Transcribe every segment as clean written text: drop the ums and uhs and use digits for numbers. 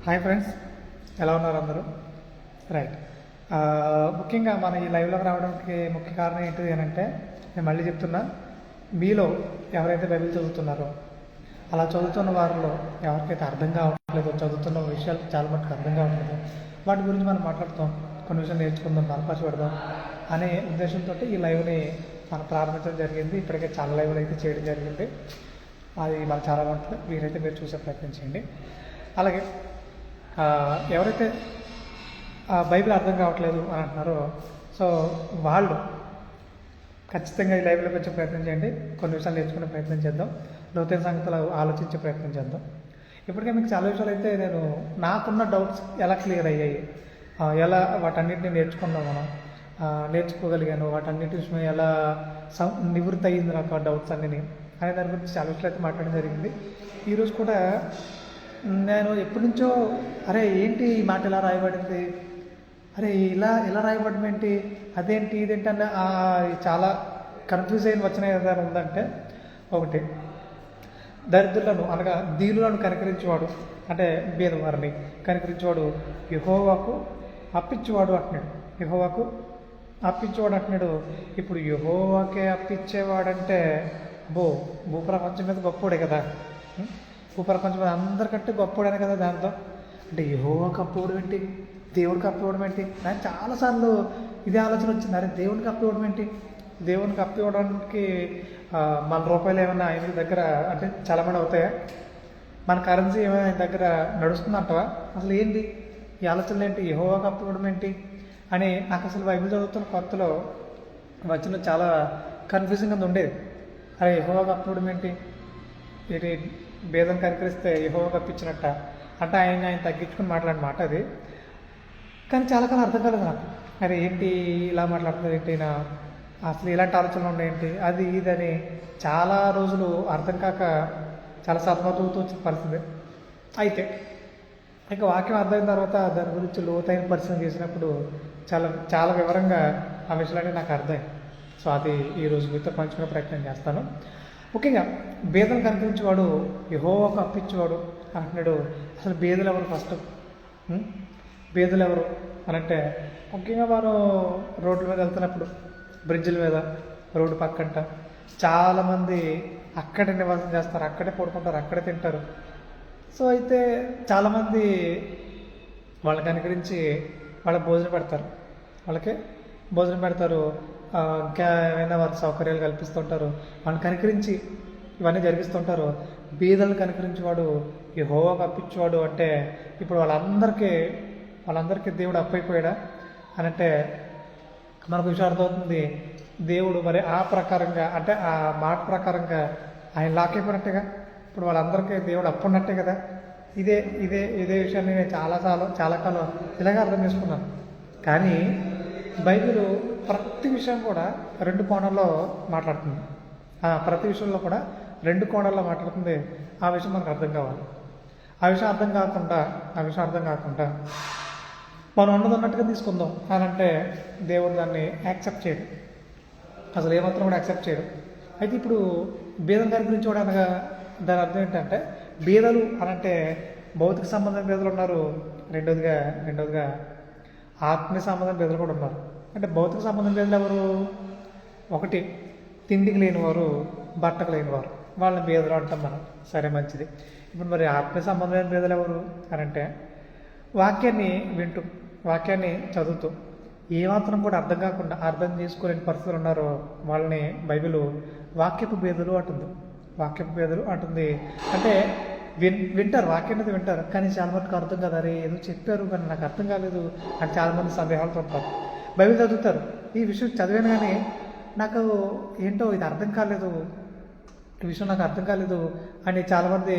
Hi friends, ఎలా ఉన్నారు అందరూ? రైట్. ముఖ్యంగా మన ఈ లైవ్లోకి రావడానికి ముఖ్య కారణం ఏంటిది అని అంటే, నేను మళ్ళీ చెప్తున్నా, మీలో ఎవరైతే బైబిల్ చదువుతున్నారో, అలా చదువుతున్న వారిలో ఎవరికైతే అర్థం కావట్లేదు, చదువుతున్న విషయాలు చాలా మటుకు అర్థం కావట్లేదు, వాటి గురించి మనం మాట్లాడుతాం, కొన్ని విషయాలు నేర్చుకుందాం, బలపరచబడదాం అనే ఉద్దేశంతో ఈ లైవ్ని మనం ప్రారంభించడం జరిగింది. ఇప్పటికే చాలా లైవ్లు అయితే చేయడం జరిగింది. అది మనకు చాలా బాగుంటుంది. వీరైతే మీరు చూసే ప్రయత్నం చేయండి. అలాగే ఎవరైతే బైబిల్ అర్థం కావట్లేదు అని అంటున్నారో, సో వాళ్ళు ఖచ్చితంగా ఈ లైవ్లోకి వచ్చే ప్రయత్నం చేయండి. కొన్ని విషయాలు నేర్చుకునే ప్రయత్నం చేద్దాం, లోతైన సంగతులు ఆలోచించే ప్రయత్నం చేద్దాం. ఇప్పటికే మీకు చాలా విషయాలు అయితే నేను నాకున్న డౌట్స్ ఎలా క్లియర్ అయ్యాయి, ఎలా వాటన్నిటిని నేర్చుకున్నాం, మనం నేర్చుకోగలిగాను, వాటన్నిటి విషయం ఎలా నివృత్తి అయ్యింది నాకు ఆ డౌట్స్ అన్నీ అనే దాని గురించి చాలా విషయాలు అయితే మాట్లాడడం జరిగింది. ఈరోజు కూడా నేను ఎప్పటి నుంచో ఏంటి ఈ మాట ఇలా రాయబడింది, ఇలా రాయబడడం ఏంటి, అదేంటి ఇదేంటి అన్న చాలా కన్ఫ్యూజ్ అయిన వచ్చిన ఏదైనా ఉందంటే, ఒకటి దరిద్రులను అనగా దీనులను కనికరించేవాడు, అంటే భేదవారిని కనికరించేవాడు యెహోవాకు అప్పించేవాడు అంటున్నాడు. యెహోవాకు అప్పించేవాడు అంటున్నాడు. ఇప్పుడు యెహోవాకే అప్పించేవాడంటే భూప్రపంచం మీద గొప్పోడే కదా, భూప్రపంచం మీద అందరికంటే గొప్పోడనే కదా. దాంతో అంటే యెహోవాకు అప్పివ్వడం ఏంటి, దేవుడికి అప్పివ్వడం ఏంటి, నాకు చాలాసార్లు ఇదే ఆలోచన వచ్చింది. దేవునికి అప్పివ్వడం ఏంటి, దేవునికి అప్పివ్వడానికి మన రూపాయలు ఏమైనా ఆయన దగ్గర అంటే చలమణి అవుతాయా, మన కరెన్సీ ఏమైనా ఆయన దగ్గర నడుస్తుందంటవా, అసలు ఏంటి ఈ ఆలోచనలు ఏంటి, యెహోవాకు అప్పివ్వడం ఏంటి అని నాకు అసలు బైబిల్ చదువుతున్న కొత్తలో వచ్చిన చాలా కన్ఫ్యూజింగ్గా ఉండేది. యెహోవాకు అప్పివ్వడం ఏంటి, ఇది భేదం కనికరిస్తే యెహోవాకు అప్పించినట్ట అంటే ఆయన తగ్గించుకుని మాట్లాడిన మాట అది. కానీ చాలా కాలం అర్థం కాలేదు నాకు, ఏంటి ఇలా మాట్లాడుతుంది ఏంటి, నా అసలు ఇలాంటి ఆలోచనలు ఉన్నాయేంటి, అది ఇదని చాలా రోజులు అర్థం కాక చాలా సతమతవుతూ వచ్చిన పరిస్థితి. అయితే ఇంకా వాక్యం అర్థమైన తర్వాత దాని గురించి లోతైన పరిశీలన చేసినప్పుడు చాలా చాలా వివరంగా ఆ విషయాలన్నీ నాకు అర్థం. సో అది ఈరోజు మీతో పంచుకునే ప్రయత్నం చేస్తాను. ముఖ్యంగా బేదలు కనిపించేవాడు యెహోవాకు అప్పించేవాడు అంటున్నాడు. అసలు బేదలు ఎవరు, ఫస్ట్ బేదలు ఎవరు అని అంటే, ముఖ్యంగా వారు రోడ్ల మీద వెళ్తున్నప్పుడు, బ్రిడ్జిల మీద, రోడ్డు పక్కంట చాలామంది అక్కడే నివాసం చేస్తారు, అక్కడే పడుకుంటారు, అక్కడే తింటారు. సో అయితే చాలామంది వాళ్ళకి అనుకరించి వాళ్ళకి భోజనం పెడతారు, వాళ్ళకి భోజనం పెడతారు, ఇంకా ఏమైనా వారి సౌకర్యాలు కల్పిస్తుంటారు, వాళ్ళని కనికరించి ఇవన్నీ జరిగిస్తుంటారు. బీదలను కనికరించేవాడు యెహోవాకు అప్పించేవాడు అంటే, ఇప్పుడు వాళ్ళందరికీ దేవుడు అప్పైపోయాడా అని అంటే మనకు విషయం అర్థమవుతుంది. దేవుడు మరి ఆ ప్రకారంగా అంటే ఆ మాట ప్రకారంగా ఆయన లాక్కైపోయినట్టుగా, ఇప్పుడు వాళ్ళందరికీ దేవుడు అప్పున్నట్టే కదా. ఇదే ఇదే ఇదే విషయాన్ని నేను చాలా కాలం ఇలాగే అర్థం చేసుకున్నాను. కానీ బైబిల్ ప్రతి విషయం కూడా రెండు కోణాల్లో మాట్లాడుతుంది. ప్రతి విషయంలో కూడా రెండు కోణాల్లో మాట్లాడుతుంది. ఆ విషయం మనకు అర్థం కావాలి. ఆ విషయం అర్థం కాకుండా మనం ఉన్నదన్నట్టుగా తీసుకుందాం అని అంటే దేవుడు దాన్ని యాక్సెప్ట్ చేయడు, అసలు ఏమాత్రం కూడా యాక్సెప్ట్ చేయడు. అయితే ఇప్పుడు బీదల గారి గురించి కూడా అనగా దాని అర్థం ఏంటంటే, బీదలు అనంటే భౌతిక సంబంధం బీదలు ఉన్నారు, రెండోదిగా ఆత్మీయ సంబంధం బీదలు కూడా ఉన్నారు. అంటే భౌతిక సంబంధం బీదలు ఎవరు, ఒకటి తిండికి లేనివారు, బట్టకు లేనివారు, వాళ్ళని బీదలు అంటాం మనం. సరే, మంచిది. ఇప్పుడు మరి ఆత్మీయ సంబంధమైన బీదలు ఎవరు అని అంటే, వాక్యాన్ని వింటూ, వాక్యాన్ని చదువుతూ ఏమాత్రం కూడా అర్థం చేసుకోలేని పరిస్థితులు ఉన్నారో వాళ్ళని బైబిల్ వాక్యపు బేదలు అంటుంది. అంటే వింటారు, వాక్యం అనేది వింటారు, కానీ చాలా మటుకు అర్థం కాదు. ఏదో చెప్పారు కానీ నాకు అర్థం కాలేదు అని చాలామంది సందేహాలతో ఉంటారు. బైబిల్ చదువుతారు, ఈ విషయం చదివాను కానీ నాకు ఏంటో ఇది అర్థం కాలేదు, ఈ విషయం నాకు అర్థం కాలేదు అని చాలామంది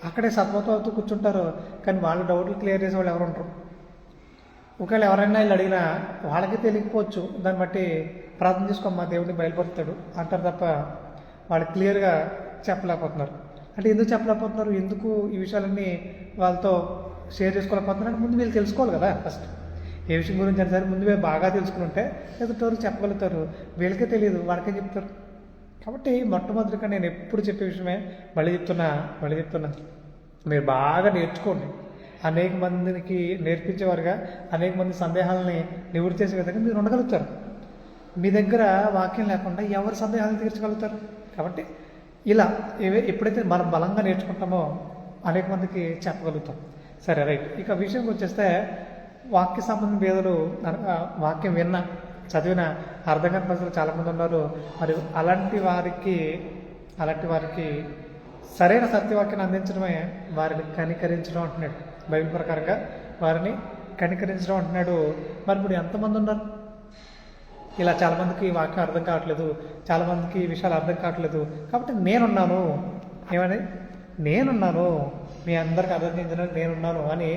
అక్కడే సతమతం అవుతూ కూర్చుంటారు. కానీ వాళ్ళ డౌట్లు క్లియర్ చేసే వాళ్ళు ఎవరు ఉంటారు? ఒకవేళ ఎవరైనా వీళ్ళు అడిగినా వాళ్ళకి తెలియకపోవచ్చు, దాన్ని బట్టి ప్రార్థన చేసుకోమ్మా దేవుడిని బయలుపరుతాడు అంటారు తప్ప వాళ్ళు క్లియర్గా చెప్పలేకపోతున్నారు. అంటే ఎందుకు చెప్పలేకపోతున్నారు, ఎందుకు ఈ విషయాలన్నీ వాళ్ళతో షేర్ చేసుకోలేకపోతున్నారు అంటే, ముందు వీళ్ళు తెలుసుకోవాలి కదా. ఫస్ట్ ఏ విషయం గురించి అయినా సరే ముందు బాగా తెలుసుకుని ఉంటే ఎదుటివారు చెప్పగలుగుతారు. వీళ్ళకే తెలియదు, వాళ్ళకే చెప్తారు. కాబట్టి మొట్టమొదటిగా నేను ఎప్పుడు చెప్పే విషయమే మళ్ళీ చెప్తున్నా, మీరు బాగా నేర్చుకోండి. అనేక మందికి నేర్పించేవారుగా అనేక మంది సందేహాలని నివృత్తి చేసే విధంగా మీరు ఉండగలుగుతారు. మీ దగ్గర వాక్యం లేకుండా ఎవరి సందేహాలను తీర్చగలుగుతారు? కాబట్టి ఇలా ఎప్పుడైతే మనం బలంగా నేర్చుకుంటామో అనేక మందికి చెప్పగలుగుతాం. సరే, రైట్. ఇక విషయంకి వచ్చేస్తే వాక్య సంబంధం భేదలు వాక్యం చదివిన అర్థం కాని పరిస్థితులు చాలామంది ఉన్నారు. మరి అలాంటి వారికి సరైన సత్యవాక్యాన్ని అందించడమే వారిని కనికరించడం అంటున్నాడు. బైబిల్ ప్రకారంగా వారిని కనికరించడం అంటున్నాడు. మరి ఇప్పుడు ఎంతమంది ఉన్నారు? ఇలా చాలామందికి వాక్యం అర్థం కావట్లేదు, చాలామందికి ఈ విషయాలు అర్థం కావట్లేదు. కాబట్టి నేనున్నాను, ఏమని నేనున్నాను, మీ అందరికి అర్థించడానికి నేనున్నాను అని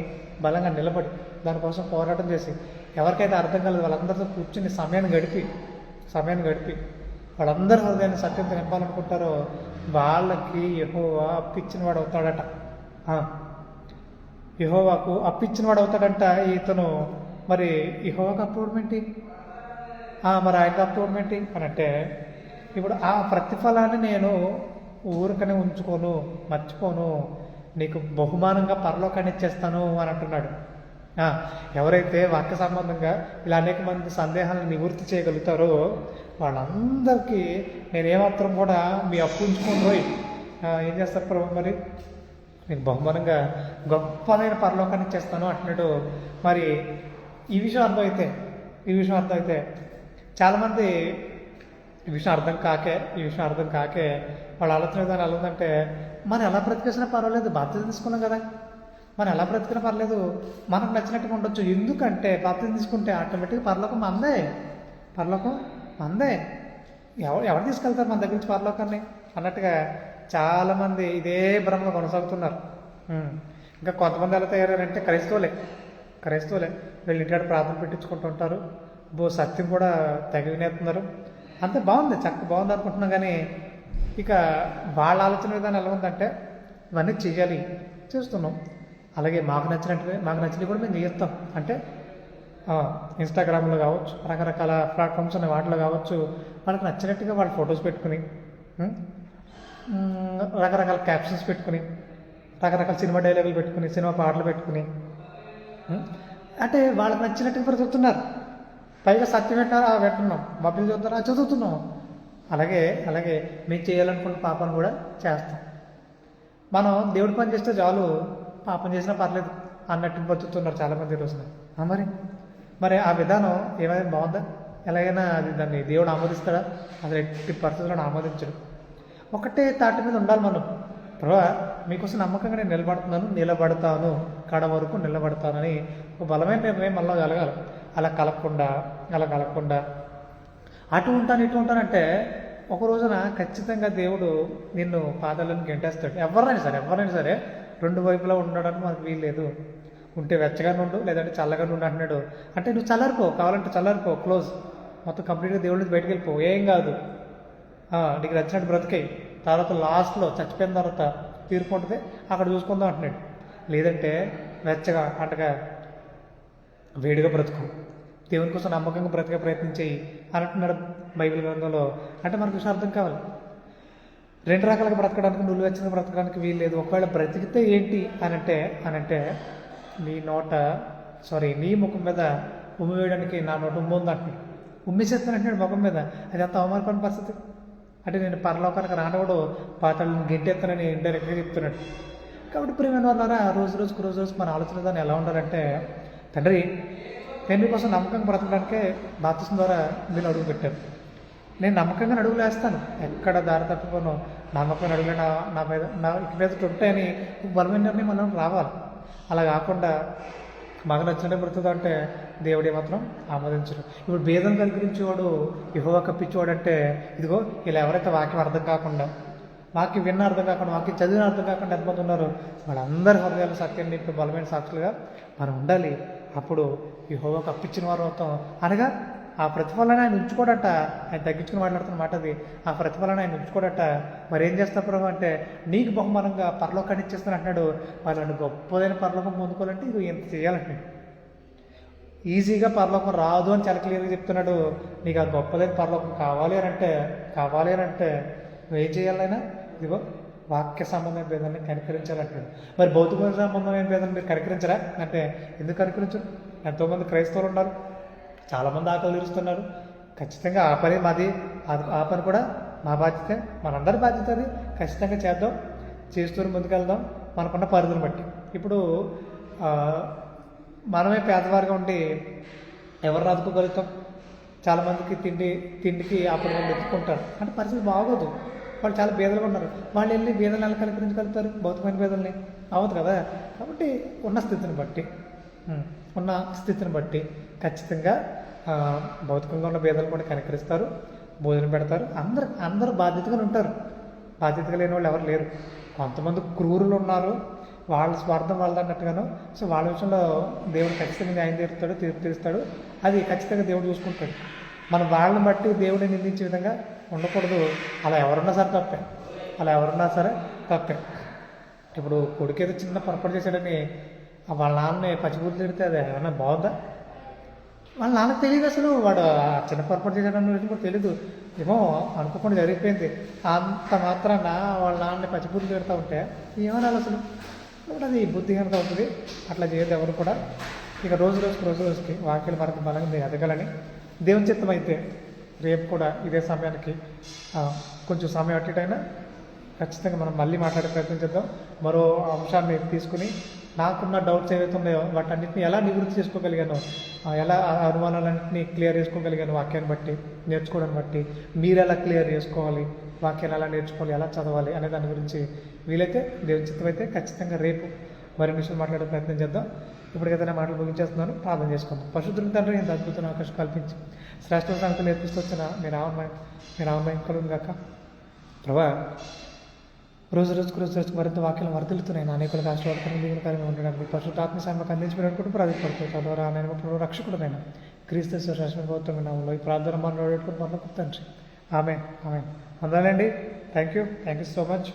బలంగా నిలబడి దానికోసం పోరాటం చేసి ఎవరికైతే అర్థం కాలేదు వాళ్ళందరితో కూర్చుని సమయాన్ని గడిపి వాళ్ళందరూ హృదయాన్ని సత్యంతో నింపాలనుకుంటారో వాళ్ళకి యెహోవా అప్పిచ్చిన వాడు అవుతాడట. యెహోవాకు అప్పిచ్చిన వాడు అవుతాడంట ఇతను. మరి యెహోవాకు అప్పవడం ఏంటి? మరి ఆయనకు అప్పవడం ఏంటి అని అంటే, ఇప్పుడు ఆ ప్రతిఫలాన్ని నేను ఊరికనే ఉంచుకోను, మర్చిపోను, నీకు బహుమానంగా పరలోకాన్ని ఇచ్చేస్తాను అని అంటున్నాడు. ఎవరైతే వాక్య సంబంధంగా ఇలా అనేక మంది సందేహాలను నివృత్తి చేయగలుగుతారో వాళ్ళందరికీ నేనేమాత్రం కూడా మీ అప్పు ఉంచుకొని పోయి ఏం చేస్తారు ప్రభు, మరి నేను బహుమానంగా గొప్పదైన పరలోకాన్ని ఇచ్చేస్తాను అంటున్నాడు. మరి ఈ విషయం అర్థమైతే చాలామంది ఈ విషయం అర్థం కాకే వాళ్ళ ఆలోచన విధానం ఎలా ఉందంటే, మనం ఎలా బ్రతికేసినా పర్వాలేదు, బాధ్యత తీసుకున్నాం కదా, మనం ఎలా బ్రతికినా పర్లేదు, మనకు నచ్చినట్టుగా ఉండొచ్చు. ఎందుకంటే బాధ్యత తీసుకుంటే ఆటోమేటిక్గా పరలోకం మందే. ఎవరు తీసుకెళ్తారు మన దగ్గర నుంచి పరలోకాన్ని అన్నట్టుగా చాలామంది ఇదే భ్రమలో కొనసాగుతున్నారు. ఇంకా కొంతమంది ఎలా తయారంటే క్రైస్తవులే వీళ్ళు ఇంటికాడ ప్రార్థన పెట్టించుకుంటూ ఉంటారు, సత్యం కూడా తెగ వినేస్తున్నారు. అంతే బాగుంది, బాగుంది అనుకుంటున్నాం. కానీ ఇక వాళ్ళ ఆలోచన విధానం ఎలా ఉందంటే, ఇవన్నీ చేయాలి, చేస్తున్నాం, అలాగే మాకు నచ్చినవి కూడా మేము చేస్తాం. అంటే ఇన్స్టాగ్రామ్లో కావచ్చు, రకరకాల ప్లాట్ఫామ్స్ అనే వాటిలో కావచ్చు, వాళ్ళకి నచ్చినట్టుగా వాళ్ళు ఫొటోస్ పెట్టుకుని, రకరకాల క్యాప్షన్స్ పెట్టుకుని, రకరకాల సినిమా డైలాగులు పెట్టుకుని, సినిమా పాటలు పెట్టుకుని, అంటే వాళ్ళకి నచ్చినట్టుగా బ్రతుకుతున్నారు. పైగా సత్యం వింటున్నాం, బైబిల్ చదువుతున్నాం. అలాగే మేము చేయాలనుకున్న పాపను కూడా చేస్తాం. మనం దేవుడి పని చేస్తే చాలు, పాపం చేసినా పర్లేదు అన్నట్టు బతుకుతున్నారు చాలామంది ఈ రోజున. మరి ఆ విధానం ఏమైనా బాగుందా? ఎలాగైనా దాన్ని దేవుడు ఆమోదిస్తాడా? అసలు ఎట్టి పరిస్థితులను ఆమోదించడు. ఒకటే తాటి మీద ఉండాలి మనం. ప్రభా, మీకోసం నమ్మకంగా నేను నిలబడతాను, కడ వరకు నిలబడతానని ఒక బలమైన నిర్ణయం మనలో కలగాలి. అలా కలగకుండా అటు ఉంటాను ఇటు ఉంటానంటే ఒక రోజున ఖచ్చితంగా దేవుడు నిన్ను పాదాలను గెంటేస్తాడు. ఎవరైనా సరే రెండు వైపులా ఉండడానికి మనకు వీల్లేదు. ఉంటే వెచ్చగా ఉండు, లేదంటే చల్లగా ఉండు అంటున్నాడు. అంటే నువ్వు కావాలంటే చల్లారిపో, క్లోజ్, మొత్తం కంప్లీట్గా దేవుడి నుంచి బయటకు వెళ్ళిపో, ఏం కాదు, నీకు నచ్చినట్టు బ్రతికాయి, తర్వాత లాస్ట్లో చచ్చిపోయిన తర్వాత తీర్పు ఉంటుంది, అక్కడ చూసుకుందాం అంటున్నాడు. లేదంటే వెచ్చగా అంటగా వేడిగా బ్రతుకు, దేవుని కోసం నమ్మకంగా బ్రతికే ప్రయత్నం చేయి అని అంటున్నాడు బైబిల్ గ్రంథంలో. అంటే మనకు విషయం అర్థం కావాలి. రెండు రకాలుగా బ్రతకడానికి, నువ్వు వెచ్చగా బ్రతకడానికి వీల్లేదు. ఒకవేళ బ్రతికితే ఏంటి అనంటే నీ ముఖం మీద ఉమ్మి వేయడానికి నా నోట ఉమ్ము ఉంది అంటున్నాడు. ఉమ్మేసేస్తాను అంటున్నాడు ముఖం మీద. అది అంత అవమానపడిన పరిస్థితి. అంటే నేను పరలోకానికి రానవాడు పాతాళాలను గెంటెత్తానని ఇండైరెక్ట్గా చెప్తున్నాడు. కాబట్టి ప్రియమైన వాళ్ళారా, రోజుకు మన ఆలోచన దాన్ని ఎలా ఉండాలంటే, తండ్రి నేను కోసం నమ్మకంగా బ్రతకడానికే బాప్తిసం ద్వారా మీరు అడుగు పెట్టారు. నేను నమ్మకంగా అడుగులు వేస్తాను, ఎక్కడ దారి తప్పిపోను, నమ్మకమైన అడుగులే నా మీద ఉంటాయని బలమైన నిర్ణయం మనం రావాలి. అలా కాకుండా మాకు నచ్చినట్టు బ్రతుకుతా అంటే దేవుడే మాత్రం ఆమోదించడు. ఇప్పుడు భేదం కలిగించేవాడు, యెహోవా కప్పించేవాడు అంటే, ఇదిగో ఇలా ఎవరైతే వాక్యం అర్థం కాకుండా, వాక్యం విన్న అర్థం కాకుండా, వాక్యం చదివిన అర్థం కాకుండా ఎంతమంది ఉన్నారు, వాళ్ళందరి హృదయాలు సత్యాన్ని నింపి బలమైన సాక్షులుగా మనం ఉండాలి. అప్పుడు యెహోవాకు అప్పించిన వారు అవుతాం. అనగా ఆ ప్రతిఫలాన్ని ఆయన ఉంచుకోడట. ఆయన తగ్గించుకుని మాట్లాడుతున్న మాట అది. ఆ ప్రతిఫలాన్ని ఆయన ఉంచుకోడట. మరి ఏం చేస్తా ప్రభు అంటే, నీకు బహుమానంగా పరలోకాన్ని ఇచ్చేస్తాను అంటున్నాడు. వాళ్ళని గొప్పదైన పరలోకం పొందుకోవాలంటే ఇది ఎంత చేయాలంటే, ఈజీగా పరలోకం రాదు అని చాలా క్లియర్గా చెప్తున్నాడు. నీకు ఆ గొప్పదైన పరలోకం కావాలి అని అంటే నువ్వేం చేయాలైనా, ఇదిగో వాక్య సంబంధమైన భేదాన్ని కనికరించాలంటాడు. మరి భౌతిక సంబంధమైన భేదాన్ని మీరు కనికరించరా అంటే ఎందుకు కనికరించరు? ఎంతోమంది క్రైస్తవులు ఉన్నారు, చాలామంది ఆకలి తీరుస్తున్నారు. ఖచ్చితంగా ఆ పని మాది, ఆ పని కూడా మా బాధ్యత, మనందరి బాధ్యత. అది ఖచ్చితంగా చేద్దాం, చేస్తూ ముందుకెళ్దాం మనకున్న పరిధిని బట్టి. ఇప్పుడు మనమే పేదవారిగా ఉండి ఎవరు ఆదుకోగలుగుతాం? చాలామందికి తిండికి అప్పుడు వాళ్ళు ఎత్తుకుంటారు అంటే పరిస్థితి బాగోదు. వాళ్ళు చాలా బీదలుగా ఉన్నారు. వాళ్ళు వెళ్ళి బీదలను ఎలా కనికరించగలుగుతారు? భౌతికమైన బీదల్ని అవ్వదు కదా. కాబట్టి ఉన్న స్థితిని బట్టి ఖచ్చితంగా భౌతికంగా ఉన్న బీదలు కూడా కనికరిస్తారు, భోజనం పెడతారు. అందరూ బాధ్యతగానే ఉంటారు. బాధ్యతగా లేని వాళ్ళు ఎవరు లేరు. కొంతమంది క్రూరులు ఉన్నారు, వాళ్ళ స్వార్థం వాళ్ళదన్నట్టుగాను. సో వాళ్ళ విషయంలో దేవుడు ఖచ్చితంగా న్యాయం తీర్పు తీరుస్తాడు. అది ఖచ్చితంగా దేవుడు చూసుకుంటాడు. మనం వాళ్ళని బట్టి దేవుడిని నిందించే విధంగా ఉండకూడదు. అలా ఎవరున్నా సరే తప్పే. ఇప్పుడు కొడుకు ఏదో చిన్న పొరపాటు చేశాడని వాళ్ళ నాన్నని పచ్చిబూతులు తిడితే అది ఏమన్నా బాగుందా? వాళ్ళ నాన్నకు తెలియదు అసలు వాడు చిన్న పొరపాటు చేశాడన్న విషయం కూడా తెలీదు. ఏమో అనుకోకుండా జరిగిపోయింది. అంత మాత్రాన వాళ్ళ నాన్నని పచ్చిబూతులు తిడతా ఉంటే ఏమనాలి అసలు? కాబట్టి అది బుద్ధిహీనత అవుతుంది. అట్లా చేయదు ఎవరు కూడా. ఇక రోజు రోజుకి వాక్యాలు మనకు బలంగా ఎదగాలని దేవుని చిత్తం అయితే రేపు కూడా ఇదే సమయానికి కొంచెం సమయం అట్టయినా ఖచ్చితంగా మనం మళ్ళీ మాట్లాడే ప్రయత్నం చేద్దాం. మరో అంశాన్ని తీసుకుని నాకున్న డౌట్స్ ఏవైతే ఉన్నాయో వాటన్నిటిని ఎలా నివృత్తి చేసుకోగలిగానో, ఎలా అనుమానాలన్నింటినీ క్లియర్ చేసుకోగలిగాను వాక్యాన్ని బట్టి, నేర్చుకోవడాన్ని బట్టి, మీరు ఎలా క్లియర్ చేసుకోవాలి, వాక్యాన్ని ఎలా నేర్చుకోవాలి, ఎలా చదవాలి అనే దాని గురించి వీలైతే దేవుని చిత్తం అయితే ఖచ్చితంగా రేపు మరిన్ని విషయాలు మాట్లాడే ప్రయత్నం చేద్దాం. ఇప్పటికైతే మాటలు ముగించేస్తున్నాను. ప్రార్థన చేసుకుందాం. పరిశుద్ధుని తండ్రి, ఇంత అద్భుతమైన అవకాశం కల్పించి శ్రేష్ఠ సంగతి నేర్పిస్తూ వచ్చిన మీరు రామమయం కలుగును గాక. ప్రభా, రోజు మరింత వాక్యాలను వర్ధిల్లుతున్నాయి. అనేకులకు ఆశీర్వాదకరంగా దీవెనకరంగా ఉండడానికి పరిశుద్ధాత్మ సాయకు అందించబడుకుంటూ ప్రాధిపడుతుంది. చదవరా నేను రక్షకుడునైనా క్రీస్తు శ్రేష్ఠ గౌతమ నామంలో ఈ ప్రార్థన మనం తండ్రి. ఆమె వందనండి. Thank you so much.